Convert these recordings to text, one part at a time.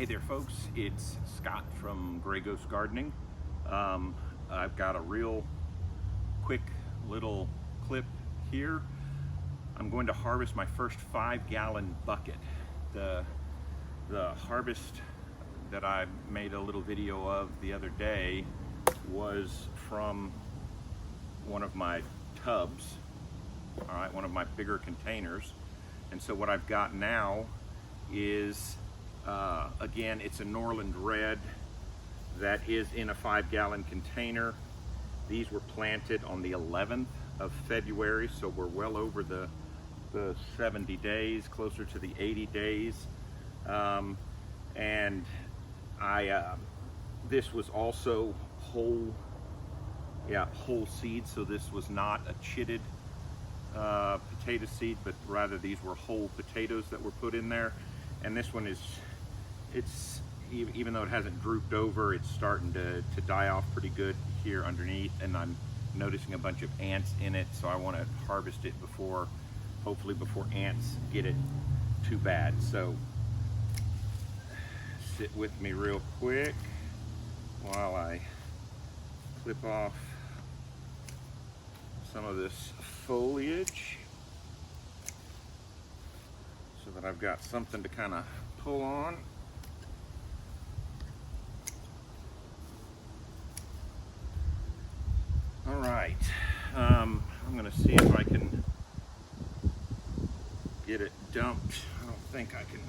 Hey there folks, it's Scott from Gray Ghost Gardening. I've got a real quick little clip here. I'm going to harvest my first 5-gallon bucket. The harvest that I made a little video of the other day was from one of my tubs, all right, one of my bigger containers. And so what I've got now is again, it's a Norland Red that is in a 5-gallon container. These were planted on the 11th of February, so we're well over the 70 days, closer to the 80 days. And this was also whole seed, so this was not a chitted potato seed, but rather these were whole potatoes that were put in there. And this one it's even though it hasn't drooped over, it's starting to die off pretty good here underneath, and I'm noticing a bunch of ants in it, so I want to harvest it hopefully before ants get it too bad. So sit with me real quick while I clip off some of this foliage so that I've got something to kind of pull on. All right, I'm gonna see if I can get it dumped. I don't think I can.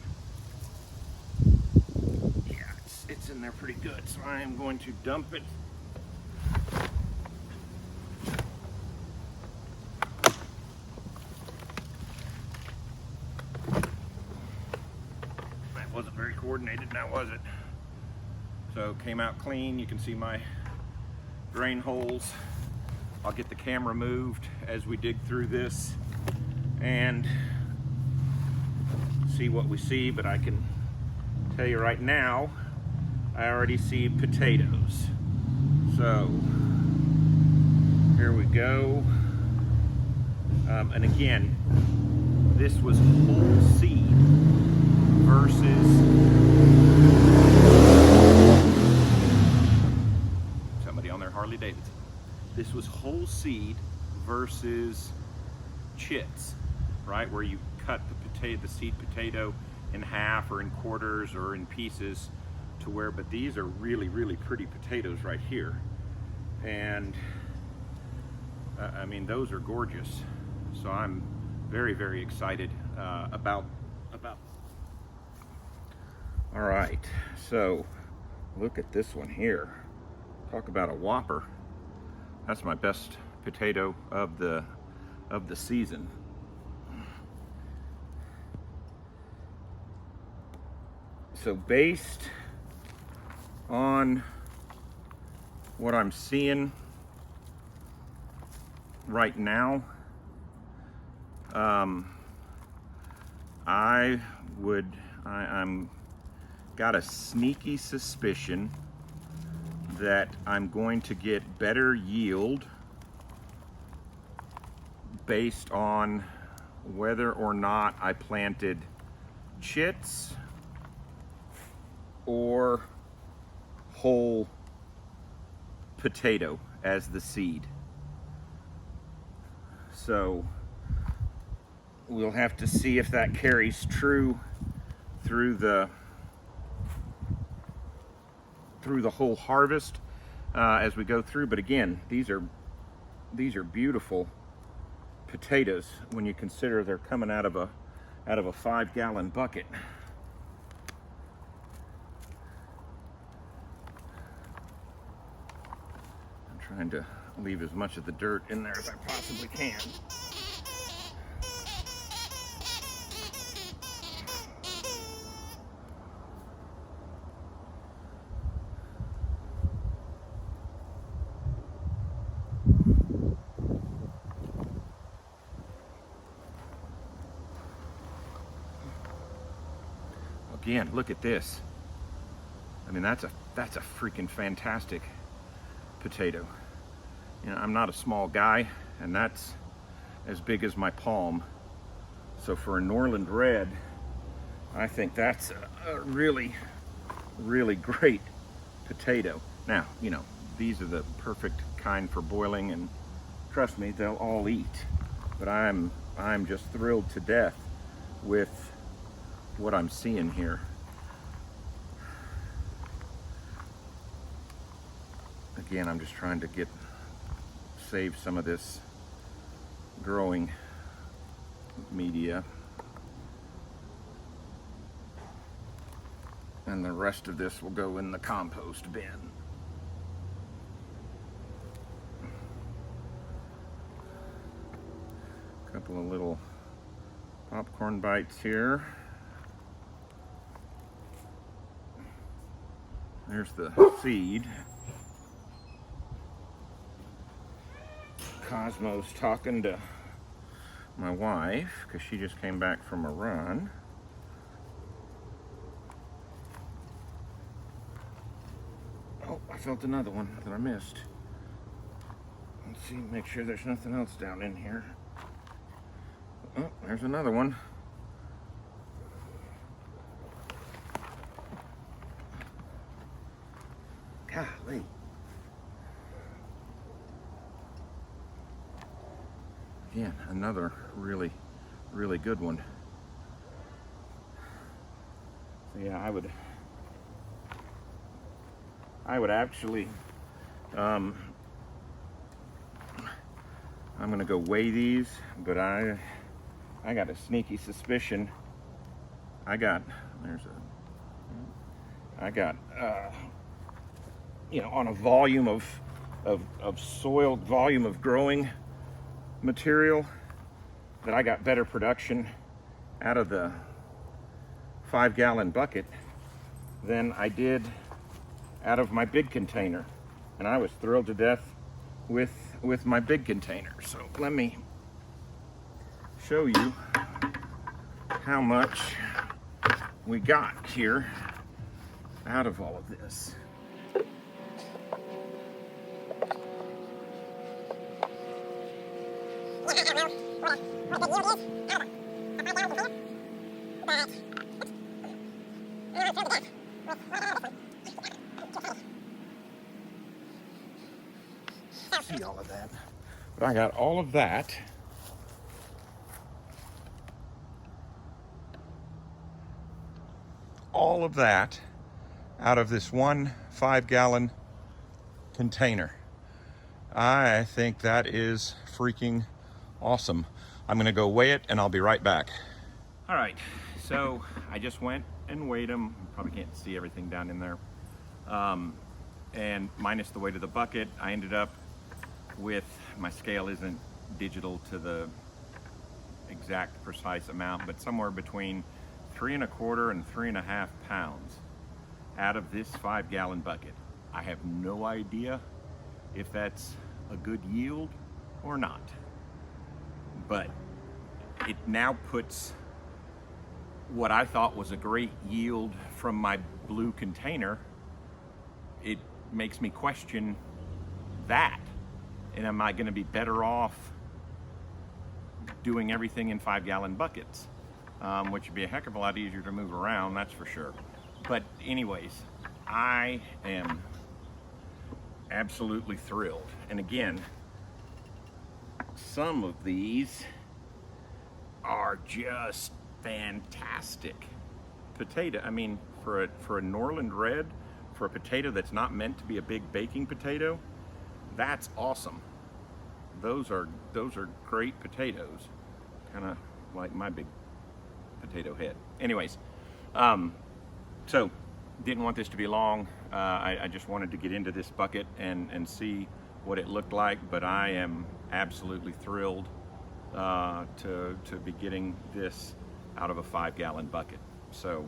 Yeah, it's in there pretty good, so I am going to dump it. That wasn't very coordinated, now was it? So came out clean. You can see my drain holes. I'll get the camera moved as we dig through this and see what we see, but I can tell you right now, I already see potatoes. So here we go. And again, this was whole seed versus somebody on their Harley Davidson. This was whole seed versus chits, right? Where you cut the seed potato in half or in quarters or in pieces to where, but these are really, really pretty potatoes right here. And I mean, those are gorgeous. So I'm very, very excited about. All right, so look at this one here. Talk about a whopper. That's my best potato of the season. So based on what I'm seeing right now, I'm got a sneaky suspicion that I'm going to get better yield based on whether or not I planted chits or whole potato as the seed. So we'll have to see if that carries true through the whole harvest as we go through. But again, these are beautiful potatoes when you consider they're coming out of a 5-gallon bucket. I'm trying to leave as much of the dirt in there as I possibly can. Again, look at this. I mean, that's a freaking fantastic potato. You know, I'm not a small guy, and that's as big as my palm. So for a Norland Red, I think that's a really really great potato. Now, you know, these are the perfect kind for boiling, and trust me, they'll all eat. But I'm just thrilled to death with what I'm seeing here. Again, I'm just trying to save some of this growing media, and the rest of this will go in the compost bin. A couple of little popcorn bites here. There's the seed. Cosmo's talking to my wife because she just came back from a run. Oh, I felt another one that I missed. Let's see, make sure there's nothing else down in here. Oh, there's another one. Golly. Again, another really, really good one. So yeah, I would actually, I'm gonna go weigh these, but I got a sneaky suspicion. I got, you know, on a volume of soil, volume of growing material, that I got better production out of the 5-gallon bucket than I did out of my big container. And I was thrilled to death with my big container. So let me show you how much we got here out of all of this. See all of that, but I got all of that out of this one 5-gallon container. I think that is freaking awesome. I'm gonna go weigh it and I'll be right back. All right, so I just went and weighed them. You probably can't see everything down in there. And minus the weight of the bucket, I ended up with, my scale isn't digital to the exact precise amount, but somewhere between 3 1/4 and 3 1/2 pounds out of this 5-gallon bucket. I have no idea if that's a good yield or not, but it now puts what I thought was a great yield from my blue container. It makes me question that, and am I going to be better off doing everything in 5-gallon buckets, which would be a heck of a lot easier to move around, that's for sure. But anyways, I am absolutely thrilled. And again, some of these are just fantastic potato. I mean, for a Norland Red, for a potato that's not meant to be a big baking potato, that's awesome. Those are great potatoes, kind of like my big potato head. Anyways, so didn't want this to be long. I just wanted to get into this bucket and see what it looked like, but I am absolutely thrilled to be getting this out of a 5-gallon bucket. So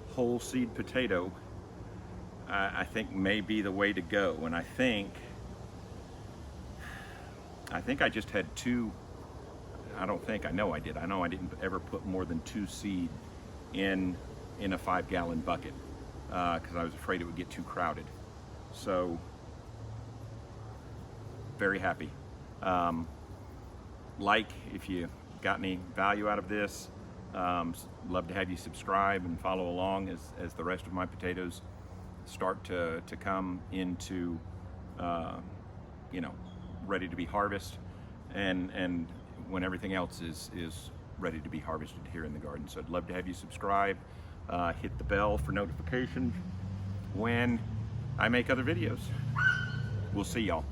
whole seed potato, I think may be the way to go. And I think I just had two. I know I didn't ever put more than 2 seed in a 5-gallon bucket because I was afraid it would get too crowded. So very happy. If you got any value out of this, Love to have you subscribe and follow along as the rest of my potatoes start to come into, you know, ready to be harvested, and when everything else is ready to be harvested here in the garden. So I'd love to have you subscribe, hit the bell for notifications when I make other videos. We'll see y'all.